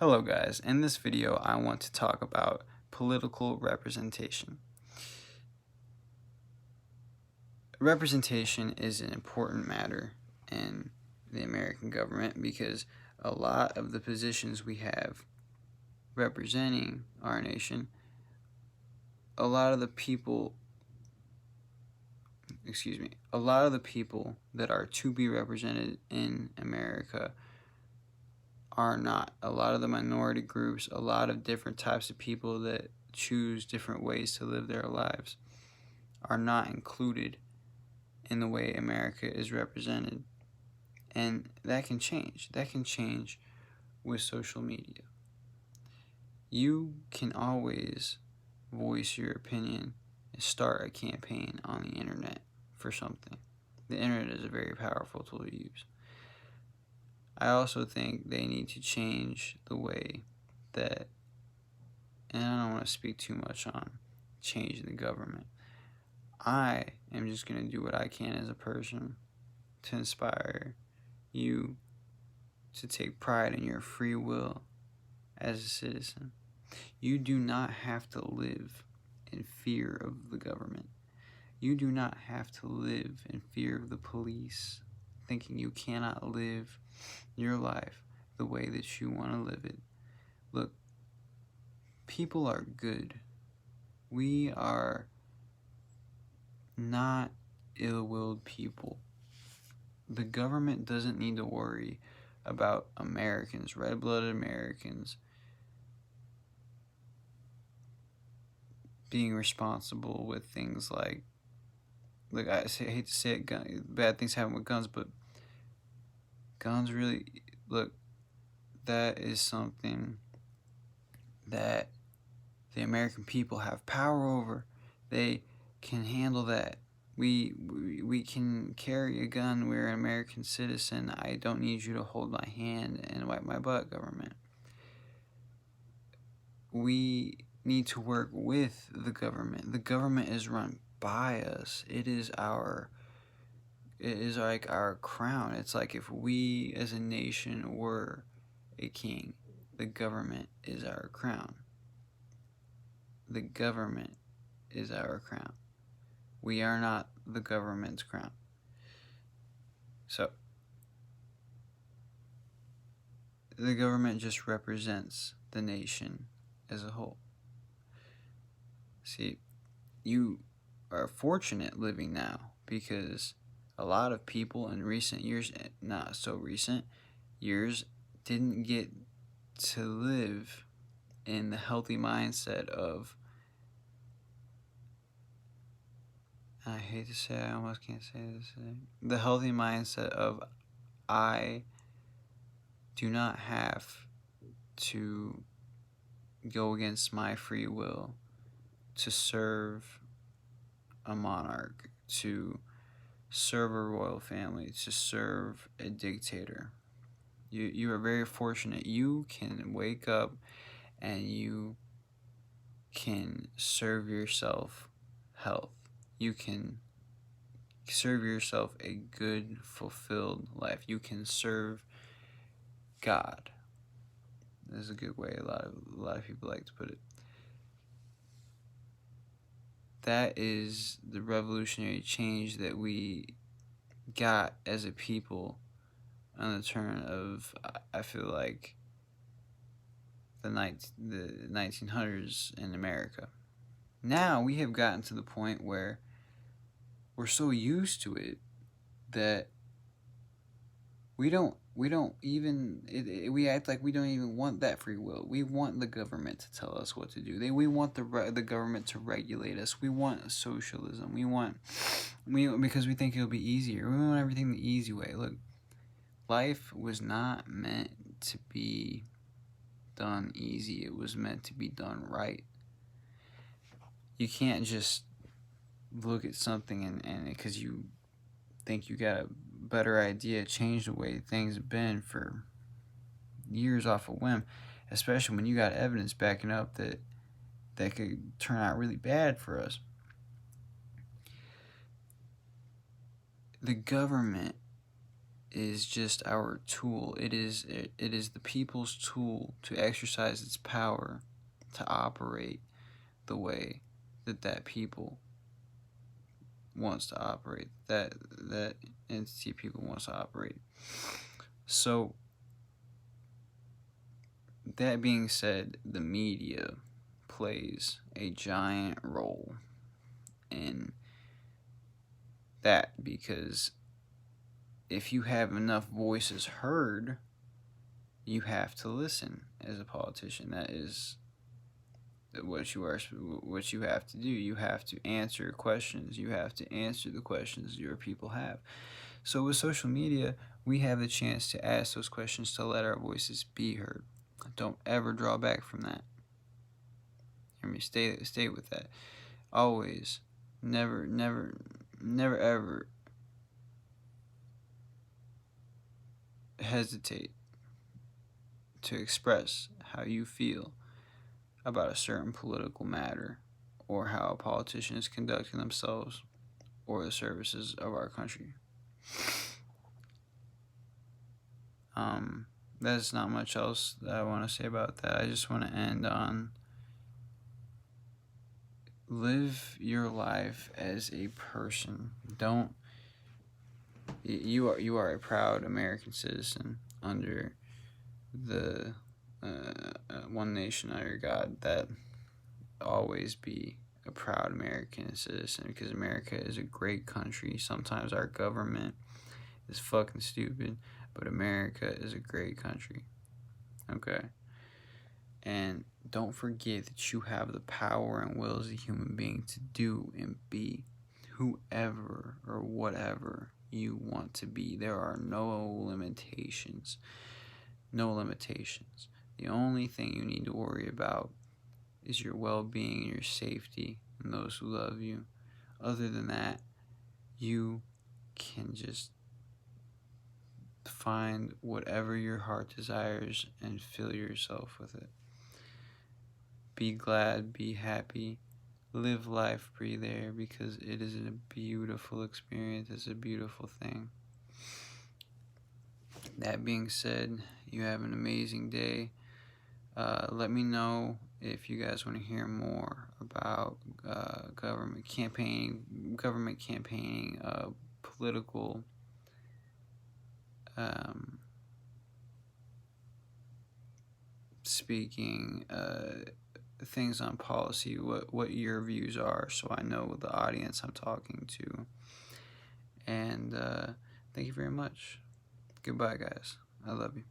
Hello guys, in this video I want to talk about political representation. Representation is an important matter in the American government because a lot of the positions we have representing our nation, a lot of the people that are to be represented in America are not. A lot of the minority groups, a lot of different types of people that choose different ways to live their lives are not included in the way America is represented. And that can change. That can change with social media. You can always voice your opinion and start a campaign on the internet for something. The internet is a very powerful tool to use. I also think they need to change the way that, and I don't want to speak too much on changing the government. I am just going to do what I can as a person to inspire you to take pride in your free will as a citizen. You do not have to live in fear of the government. You do not have to live in fear of the police, thinking you cannot live your life the way that you want to live it. Look, people are good. We are not ill-willed people. The government doesn't need to worry about Americans, red-blooded Americans, being responsible with things like I hate to say it, bad things happen with guns, but guns really, look, that is something that the American people have power over. They can handle that. We can carry a gun. We're an American citizen. I don't need you to hold my hand and wipe my butt, government. We need to work with the government. The government is run by us. It is like our crown. It's like if we as a nation were a king, the government is our crown. The government is our crown. We are not the government's crown. So, the government just represents the nation as a whole. See, you are fortunate living now because a lot of people in recent years, not so recent years, didn't get to live in the healthy mindset of, I hate to say it, I almost can't say this, the healthy mindset of, I do not have to go against my free will to serve a monarch, to serve a royal family, to serve a dictator. You are very fortunate. You can wake up and you can serve yourself health. You can serve yourself a good, fulfilled life. You can serve God. This is a good way a lot of people like to put it. That is the revolutionary change that we got as a people on the turn of, I feel like, the 1900s in America. Now we have gotten to the point where we're so used to it that we act like we don't even want that free will. We want the government to tell us what to do. We want the government to regulate us. We want socialism. Because we think it'll be easier. We want everything the easy way. Look, life was not meant to be done easy. It was meant to be done right. You can't just look at something and because you think you got a better idea, change the way things have been for years off a whim, especially when you got evidence backing up that could turn out really bad for us. The government is just our tool. It is the people's tool to exercise its power to operate the way that people wants to operate, that entity people wants to operate. So that being said, the media plays a giant role in that, because if you have enough voices heard, you have to listen as a politician. That is what you have to do. You have to answer questions. You have to answer the questions your people have. So with social media, we have the chance to ask those questions, to let our voices be heard. Don't ever draw back from that. Hear me? Stay with that. Always, never ever hesitate to express how you feel about a certain political matter, or how a politician is conducting themselves, or the services of our country. There's not much else that I want to say about that. I just want to end on: live your life as a person. Don't you are a proud American citizen under the one nation under God. That always be a proud American citizen, because America is a great country. Sometimes our government is fucking stupid, but America is a great country. Okay? And don't forget that you have the power and will as a human being to do and be whoever or whatever you want to be. There are no limitations. No limitations. The only thing you need to worry about is your well-being and your safety and those who love you. Other than that, you can just find whatever your heart desires and fill yourself with it. Be glad, be happy, live life, breathe air, because it is a beautiful experience. It's a beautiful thing. That being said, you have an amazing day. Let me know if you guys want to hear more about government campaigning, political speaking, things on policy, what your views are, so I know the audience I'm talking to. And thank you very much. Goodbye, guys. I love you.